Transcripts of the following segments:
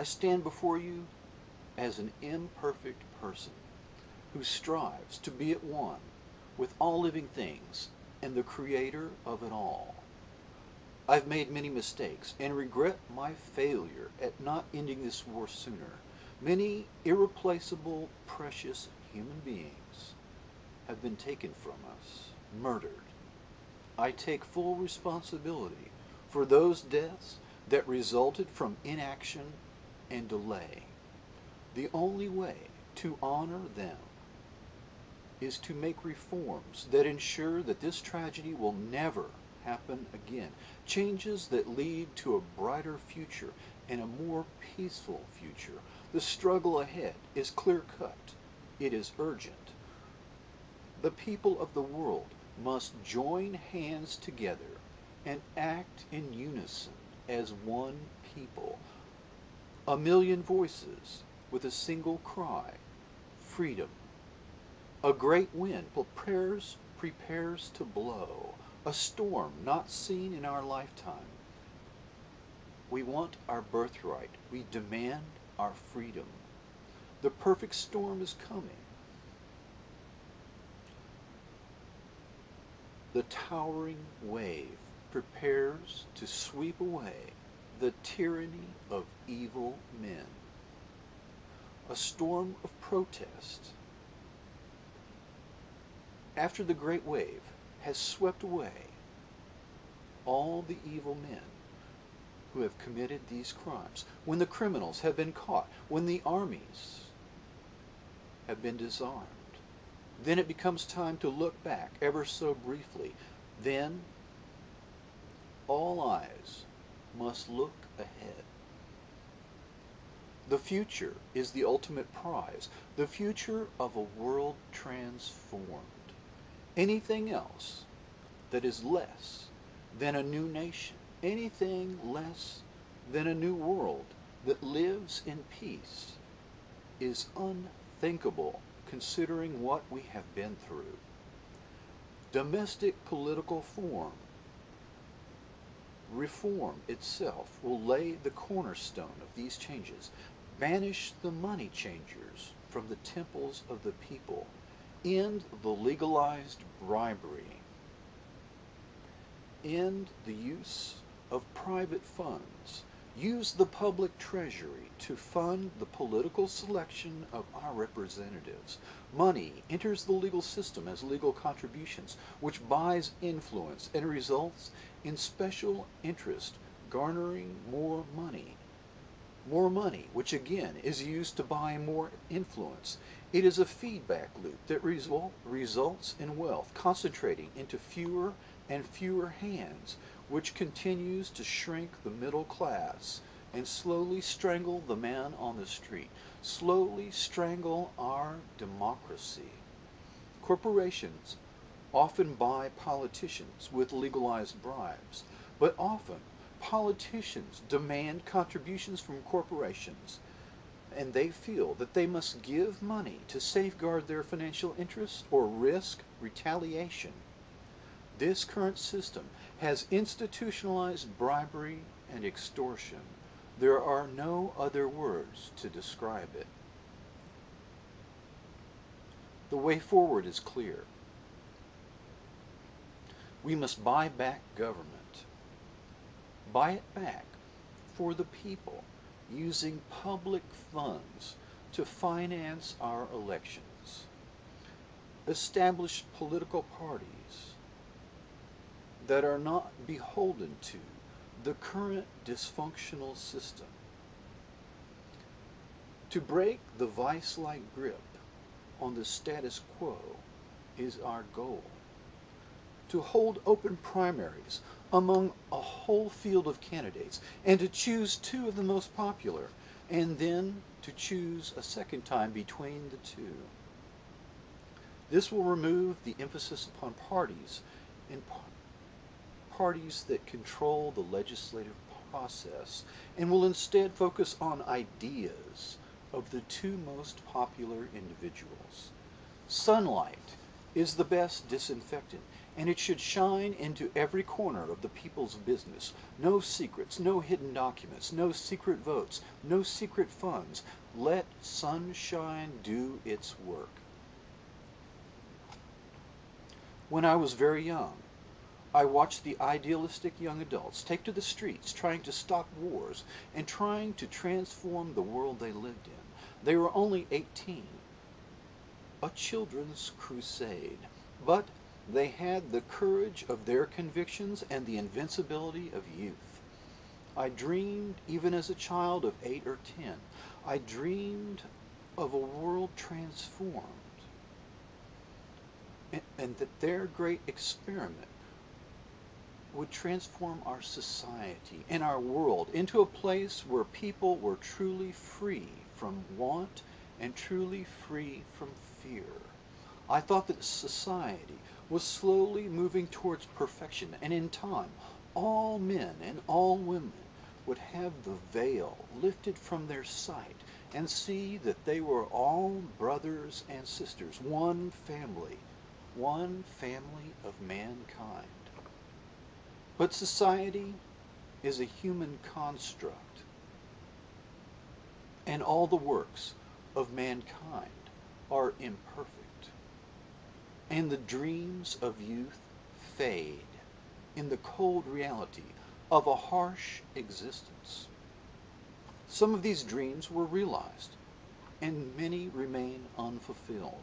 I stand before you as an imperfect person who strives to be at one with all living things and the Creator of it all. I've made many mistakes and regret my failure at not ending this war sooner. Many irreplaceable, precious human beings have been taken from us, murdered. I take full responsibility for those deaths that resulted from inaction and delay. The only way to honor them is to make reforms that ensure that this tragedy will never happen again. Changes that lead to a brighter future and a more peaceful future. The struggle ahead is clear-cut. It is urgent. The people of the world must join hands together and act in unison as one people. A million voices with a single cry, freedom. A great wind prepares to blow, a storm not seen in our lifetime. We want our birthright. We demand our freedom. The perfect storm is coming. The towering wave prepares to sweep away the tyranny of evil men. A storm of protest. After the great wave has swept away all the evil men who have committed these crimes, when the criminals have been caught, when the armies have been disarmed, then it becomes time to look back ever so briefly. Then all eyes must look ahead. The future is the ultimate prize, the future of a world transformed. Anything else that is less than a new nation, anything less than a new world that lives in peace is unthinkable considering what we have been through. Domestic political reform itself will lay the cornerstone of these changes. Banish the money changers from the temples of the people. End the legalized bribery. End the use of private funds. Use the public treasury to fund the political selection of our representatives. Money enters the legal system as legal contributions, which buys influence and results in special interest garnering more money. More money, which again is used to buy more influence. It is a feedback loop that results in wealth concentrating into fewer and fewer hands, which continues to shrink the middle class and slowly strangle the man on the street, slowly strangle our democracy. Corporations often buy politicians with legalized bribes, but often politicians demand contributions from corporations, and they feel that they must give money to safeguard their financial interests or risk retaliation. This current system has institutionalized bribery and extortion. There are no other words to describe it. The way forward is clear. We must buy back government. Buy it back for the people, using public funds to finance our elections. Establish political parties that are not beholden to the current dysfunctional system. To break the vice-like grip on the status quo is our goal. To hold open primaries among a whole field of candidates and to choose two of the most popular, and then to choose a second time between the two. This will remove the emphasis upon parties and parties that control the legislative process and will instead focus on ideas of the two most popular individuals. Sunlight is the best disinfectant. and it should shine into every corner of the people's business. No secrets, no hidden documents, no secret votes, no secret funds. Let sunshine do its work. When I was very young, I watched the idealistic young adults take to the streets trying to stop wars and trying to transform the world they lived in. They were only 18. A children's crusade. But they had the courage of their convictions and the invincibility of youth. I dreamed, even as a child of 8 or 10, I dreamed of a world transformed, and that their great experiment would transform our society and our world into a place where people were truly free from want and truly free from fear. I thought that society was slowly moving towards perfection, and in time, all men and all women would have the veil lifted from their sight and see that they were all brothers and sisters, one family of mankind. But society is a human construct, and all the works of mankind are imperfect, and the dreams of youth fade in the cold reality of a harsh existence. Some of these dreams were realized, and many remain unfulfilled.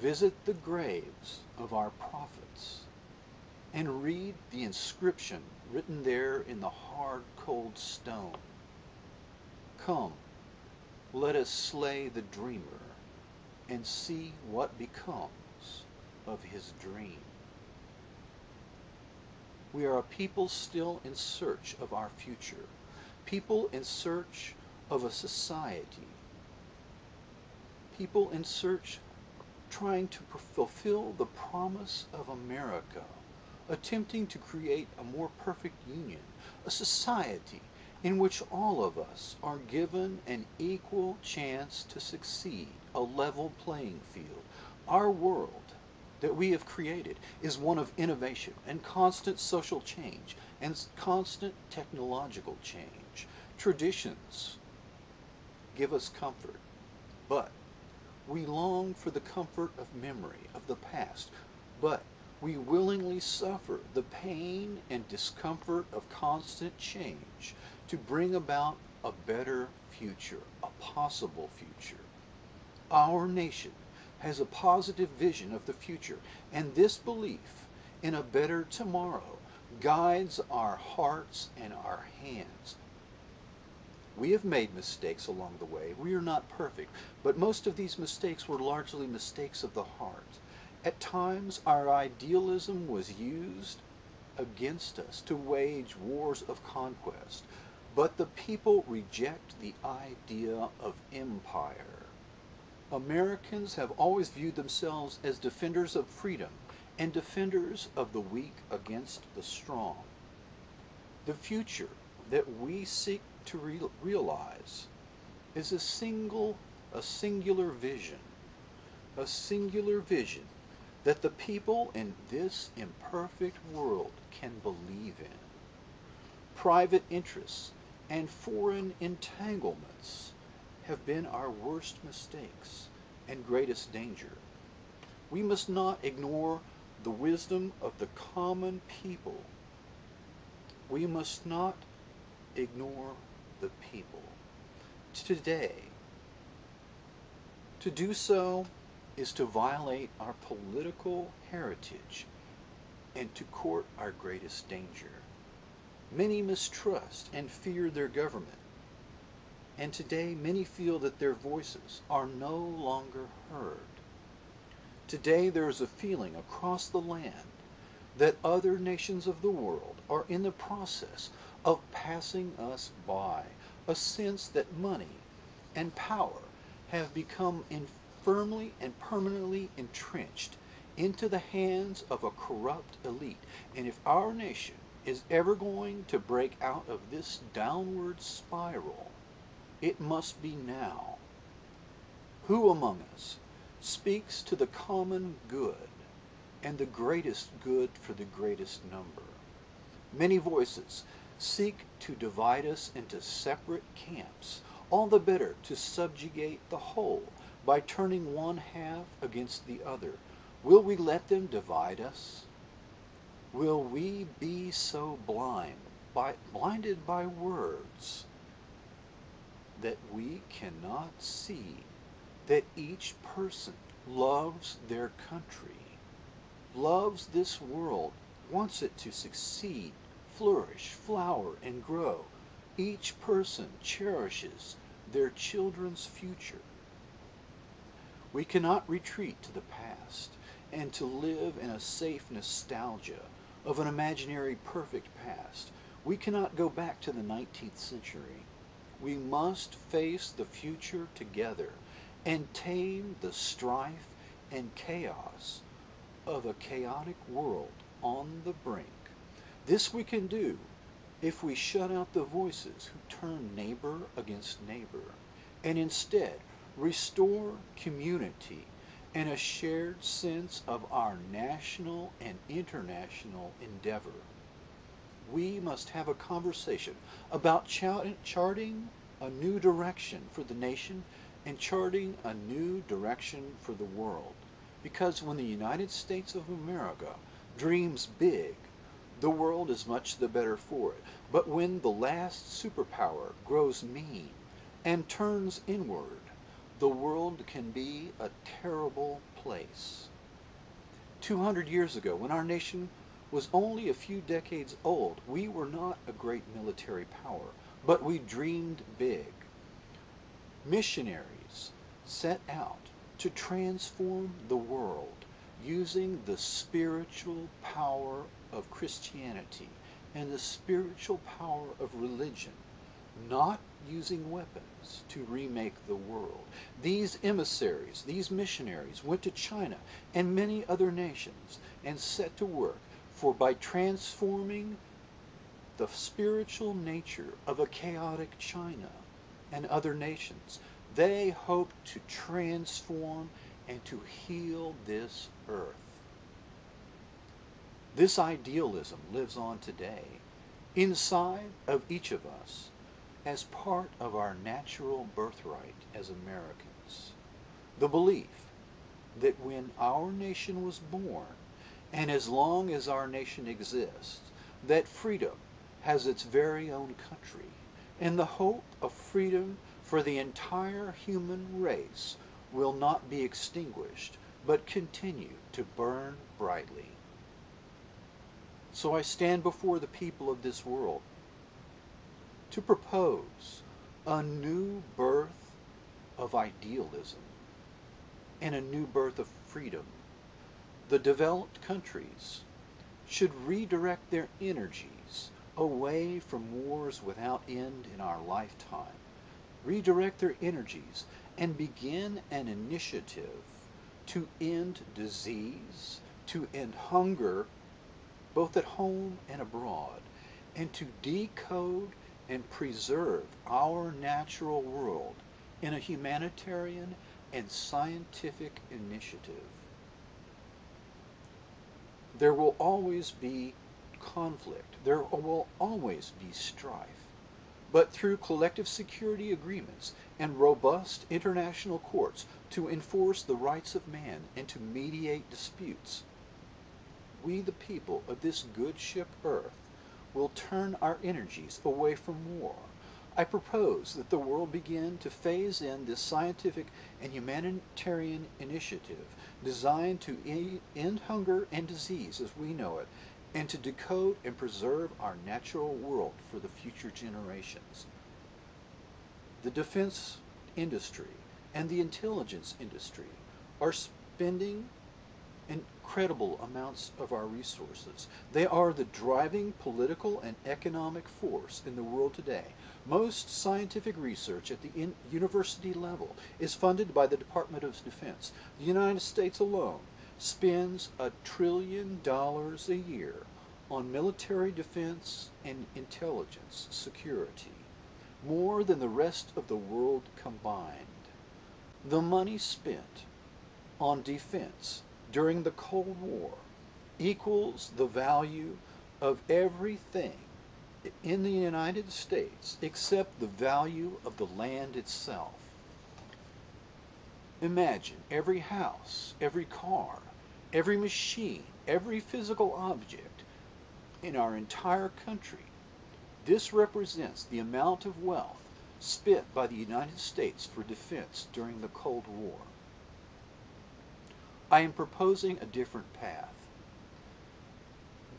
Visit the graves of our prophets and read the inscription written there in the hard, cold stone. Come, let us slay the dreamer and see what becomes of his dream. We are a people still in search of our future, people in search of a society, people in search trying to fulfill the promise of America, attempting to create a more perfect union, a society in which all of us are given an equal chance to succeed, a level playing field. Our world that we have created is one of innovation and constant social change and constant technological change. Traditions give us comfort, but we long for the comfort of memory of the past, but we willingly suffer the pain and discomfort of constant change to bring about a better future, a possible future. Our nation has a positive vision of the future, and this belief in a better tomorrow guides our hearts and our hands. We have made mistakes along the way. We are not perfect, but most of these mistakes were largely mistakes of the heart. At times, our idealism was used against us to wage wars of conquest, but the people reject the idea of empire. Americans have always viewed themselves as defenders of freedom and defenders of the weak against the strong. The future that we seek to realize is a singular vision that the people in this imperfect world can believe in. Private interests and foreign entanglements have been our worst mistakes and greatest danger. We must not ignore the wisdom of the common people. We must not ignore the people. Today, to do so is to violate our political heritage and to court our greatest danger. Many mistrust and fear their government, and today many feel that their voices are no longer heard. Today there is a feeling across the land that other nations of the world are in the process of passing us by, a sense that money and power have become firmly and permanently entrenched into the hands of a corrupt elite. And if our nation is ever going to break out of this downward spiral, it must be now. Who among us speaks to the common good and the greatest good for the greatest number. Many voices seek to divide us into separate camps, all the better to subjugate the whole by turning one half against the other. Will we let them divide us? Will we be so blinded by words, that we cannot see that each person loves their country, loves this world, wants it to succeed, flourish, flower, and grow? Each person cherishes their children's future. We cannot retreat to the past and to live in a safe nostalgia of an imaginary perfect past. We cannot go back to the 19th century. We must face the future together and tame the strife and chaos of a chaotic world on the brink. This we can do if we shut out the voices who turn neighbor against neighbor, and instead restore community and a shared sense of our national and international endeavor. We must have a conversation about charting a new direction for the nation and charting a new direction for the world. Because when the United States of America dreams big, the world is much the better for it. But when the last superpower grows mean and turns inward, the world can be a terrible place. 200 years ago, when our nation was only a few decades old, we were not a great military power, but we dreamed big. Missionaries set out to transform the world using the spiritual power of Christianity and the spiritual power of religion, not using weapons to remake the world. These emissaries, these missionaries went to China and many other nations and set to work, for by transforming the spiritual nature of a chaotic China and other nations, they hoped to transform and to heal this earth. This idealism lives on today inside of each of us as part of our natural birthright as Americans. The belief that when our nation was born, and as long as our nation exists, that freedom has its very own country, and the hope of freedom for the entire human race will not be extinguished, but continue to burn brightly. So I stand before the people of this world to propose a new birth of idealism and a new birth of freedom. The developed countries should redirect their energies away from wars without end in our lifetime. Redirect their energies and begin an initiative to end disease, to end hunger, both at home and abroad, and to decode and preserve our natural world in a humanitarian and scientific initiative. There will always be conflict. There will always be strife. But through collective security agreements and robust international courts to enforce the rights of man and to mediate disputes, we, the people of this good ship Earth, will turn our energies away from war. I propose that the world begin to phase in this scientific and humanitarian initiative designed to end hunger and disease as we know it, and to decode and preserve our natural world for the future generations. The defense industry and the intelligence industry are spending incredible amounts of our resources. They are the driving political and economic force in the world today. Most scientific research at the university level is funded by the Department of Defense. The United States alone spends $1 trillion a year on military defense and intelligence security, more than the rest of the world combined. The money spent on defense during the Cold War equals the value of everything in the United States except the value of the land itself. Imagine every house, every car, every machine, every physical object in our entire country. This represents the amount of wealth spent by the United States for defense during the Cold War. I am proposing a different path.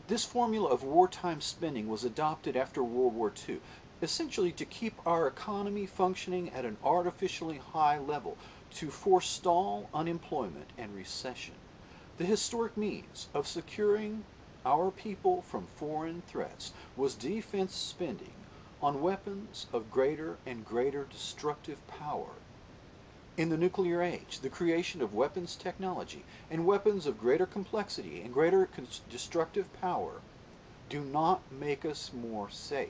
This formula of wartime spending was adopted after World War II, essentially to keep our economy functioning at an artificially high level to forestall unemployment and recession. The historic means of securing our people from foreign threats was defense spending on weapons of greater and greater destructive power. In the nuclear age, the creation of weapons technology and weapons of greater complexity and greater destructive power do not make us more safe.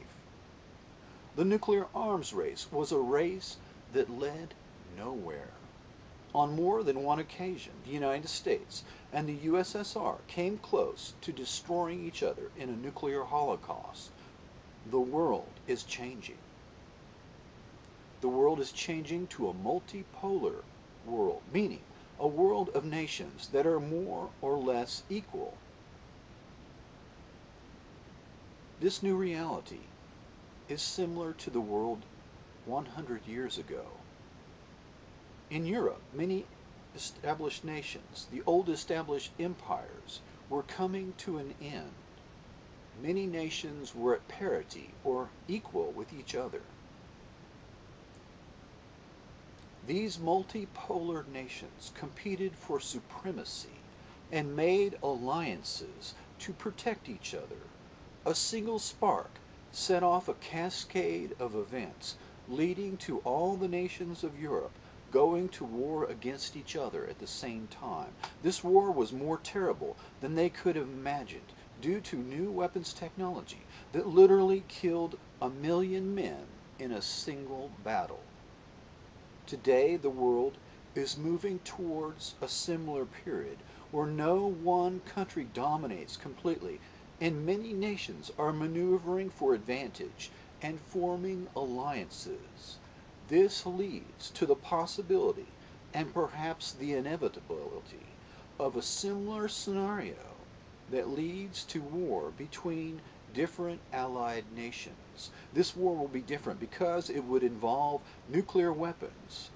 The nuclear arms race was a race that led nowhere. On more than one occasion, the United States and the USSR came close to destroying each other in a nuclear holocaust. The world is changing. The world is changing to a multipolar world, meaning a world of nations that are more or less equal. This new reality is similar to the world 100 years ago. In Europe, many established nations, the old established empires, were coming to an end. Many nations were at parity or equal with each other. These multipolar nations competed for supremacy and made alliances to protect each other. A single spark set off a cascade of events leading to all the nations of Europe going to war against each other at the same time. This war was more terrible than they could have imagined due to new weapons technology that literally killed 1 million men in a single battle. Today, the world is moving towards a similar period where no one country dominates completely, and many nations are maneuvering for advantage and forming alliances. This leads to the possibility, and perhaps the inevitability, of a similar scenario that leads to war between different allied nations. This war will be different because it would involve nuclear weapons,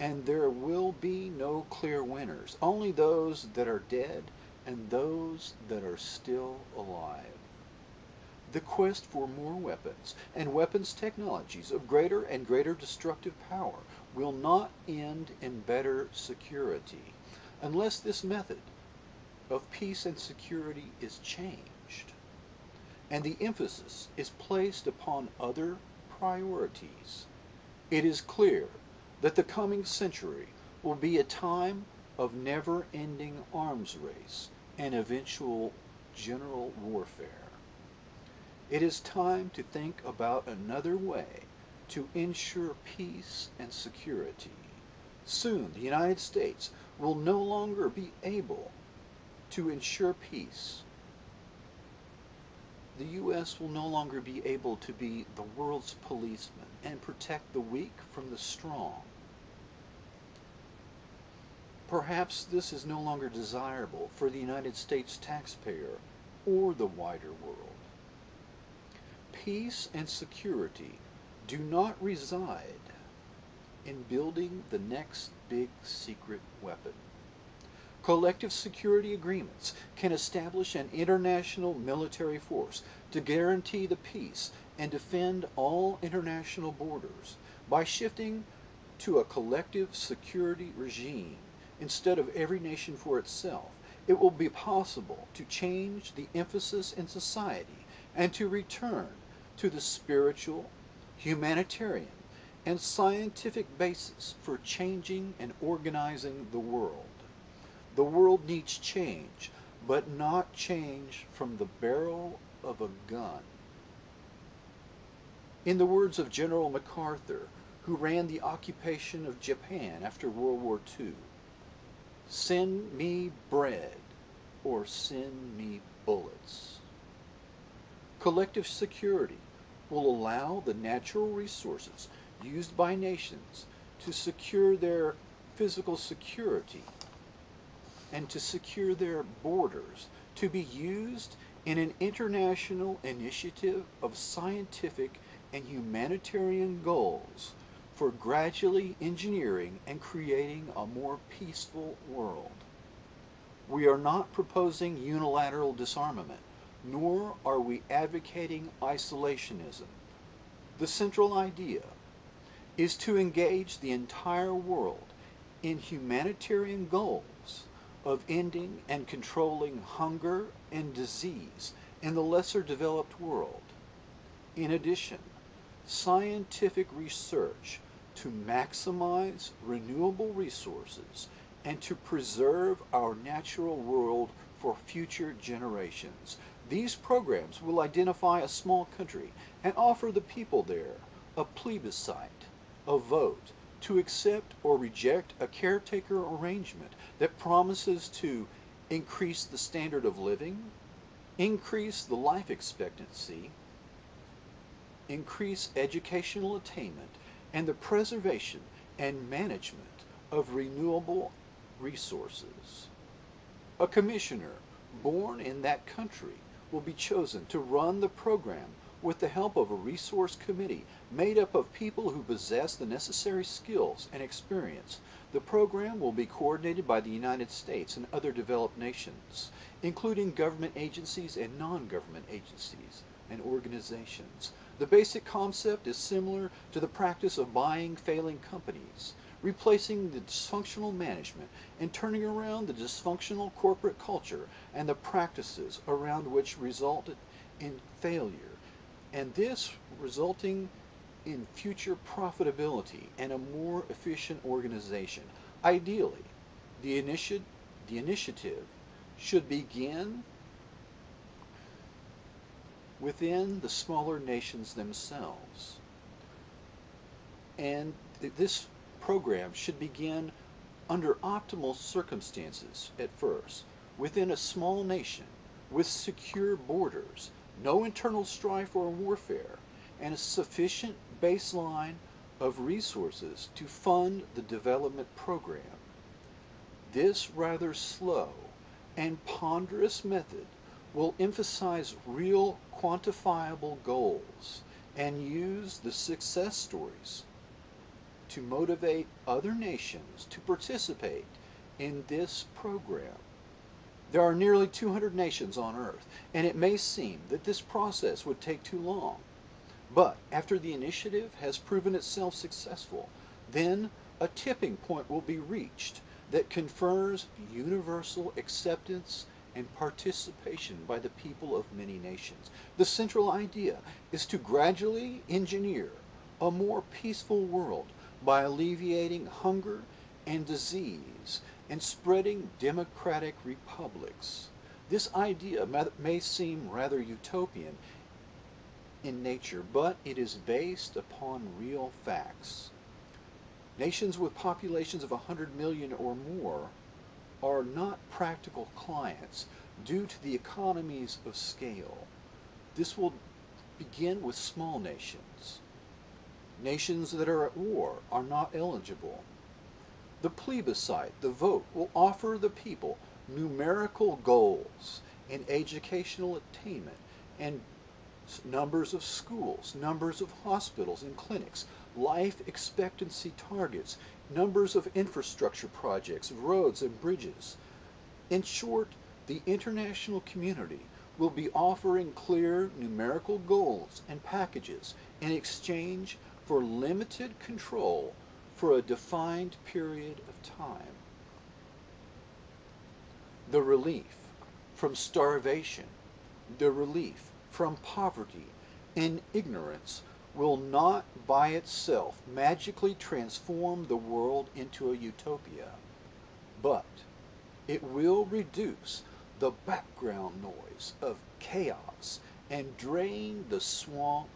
and there will be no clear winners, only those that are dead and those that are still alive. The quest for more weapons and weapons technologies of greater and greater destructive power will not end in better security unless this method of peace and security is changed, and the emphasis is placed upon other priorities. It is clear that the coming century will be a time of never-ending arms race and eventual general warfare. It is time to think about another way to ensure peace and security. Soon, the United States will no longer be able to ensure peace. The U.S. will no longer be able to be the world's policeman and protect the weak from the strong. Perhaps this is no longer desirable for the United States taxpayer or the wider world. Peace and security do not reside in building the next big secret weapon. Collective security agreements can establish an international military force to guarantee the peace and defend all international borders. By shifting to a collective security regime instead of every nation for itself, it will be possible to change the emphasis in society and to return to the spiritual, humanitarian, and scientific basis for changing and organizing the world. The world needs change, but not change from the barrel of a gun. In the words of General MacArthur, who ran the occupation of Japan after World War II, "Send me bread, or send me bullets. Collective security will allow the natural resources used by nations to secure their physical security and to secure their borders to be used in an international initiative of scientific and humanitarian goals for gradually engineering and creating a more peaceful world. We are not proposing unilateral disarmament, nor are we advocating isolationism. The central idea is to engage the entire world in humanitarian goals of ending and controlling hunger and disease in the lesser developed world. In addition, scientific research to maximize renewable resources and to preserve our natural world for future generations. These programs will identify a small country and offer the people there a plebiscite, a vote, to accept or reject a caretaker arrangement that promises to increase the standard of living, increase the life expectancy, increase educational attainment, and the preservation and management of renewable resources. A commissioner born in that country will be chosen to run the program with the help of a resource committee made up of people who possess the necessary skills and experience. The program will be coordinated by the United States and other developed nations, including government agencies and non-government agencies and organizations. The basic concept is similar to the practice of buying failing companies, replacing the dysfunctional management and turning around the dysfunctional corporate culture and the practices around which resulted in failure, and this resulting in future profitability and a more efficient organization. Ideally, the initiative should begin within the smaller nations themselves. And this program should begin under optimal circumstances at first, within a small nation, with secure borders, no internal strife or warfare, and a sufficient baseline of resources to fund the development program. This rather slow and ponderous method will emphasize real quantifiable goals and use the success stories to motivate other nations to participate in this program. There are nearly 200 nations on Earth, and it may seem that this process would take too long. But after the initiative has proven itself successful, then a tipping point will be reached that confers universal acceptance and participation by the people of many nations. The central idea is to gradually engineer a more peaceful world by alleviating hunger and disease and spreading democratic republics. This idea may seem rather utopian in nature, but it is based upon real facts. Nations with populations of 100 million or more are not practical clients due to the economies of scale. This will begin with small nations. Nations that are at war are not eligible. The plebiscite, the vote, will offer the people numerical goals in educational attainment and numbers of schools, numbers of hospitals and clinics, life expectancy targets, numbers of infrastructure projects, roads and bridges. In short, the international community will be offering clear numerical goals and packages in exchange for limited control for a defined period of time. The relief from starvation, the relief from poverty and ignorance will not by itself magically transform the world into a utopia, but it will reduce the background noise of chaos and drain the swamp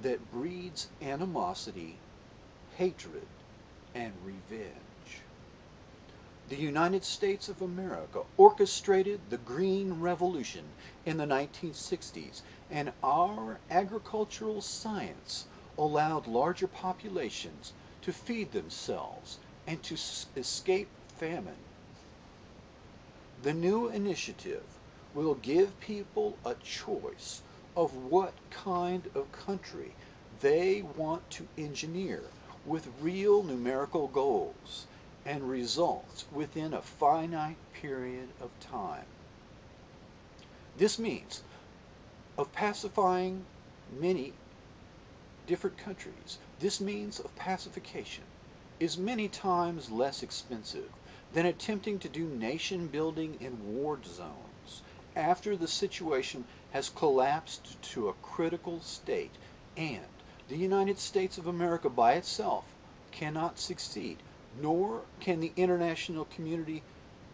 that breeds animosity, hatred, and revenge. The United States of America orchestrated the Green Revolution in the 1960s, and our agricultural science allowed larger populations to feed themselves and to escape famine. The new initiative will give people a choice of what kind of country they want to engineer with real numerical goals and results within a finite period of time. This means of pacifying many different countries. This means of pacification is many times less expensive than attempting to do nation building in war zones after the situation has collapsed to a critical state, and the United States of America by itself cannot succeed, nor can the international community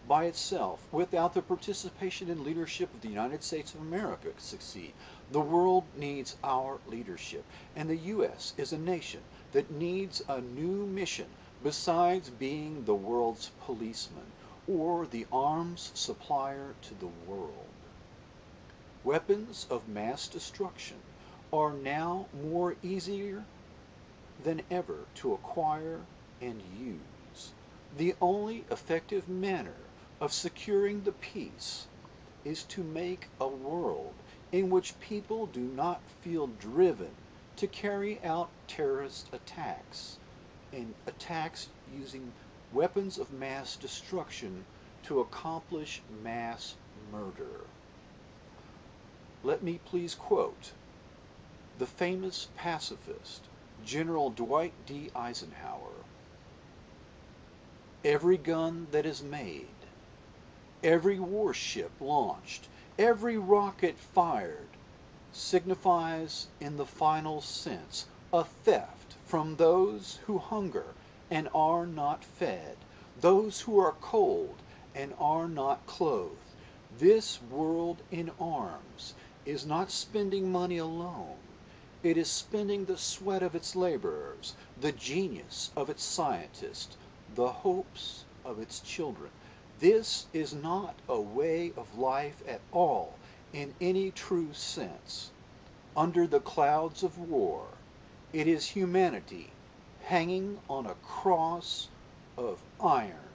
by itself, without the participation and leadership of the United States of America, succeed. The world needs our leadership, and the U.S. is a nation that needs a new mission besides being the world's policeman or the arms supplier to the world. Weapons of mass destruction are now more easier than ever to acquire and use. The only effective manner of securing the peace is to make a world in which people do not feel driven to carry out terrorist attacks and attacks using weapons of mass destruction to accomplish mass murder. Let me please quote the famous pacifist, General Dwight D. Eisenhower. Every gun that is made, every warship launched, every rocket fired signifies in the final sense a theft from those who hunger and are not fed, those who are cold and are not clothed. This world in arms is not spending money alone. It is spending the sweat of its laborers, the genius of its scientists, the hopes of its children. This is not a way of life at all in any true sense. Under the clouds of war, it is humanity hanging on a cross of iron.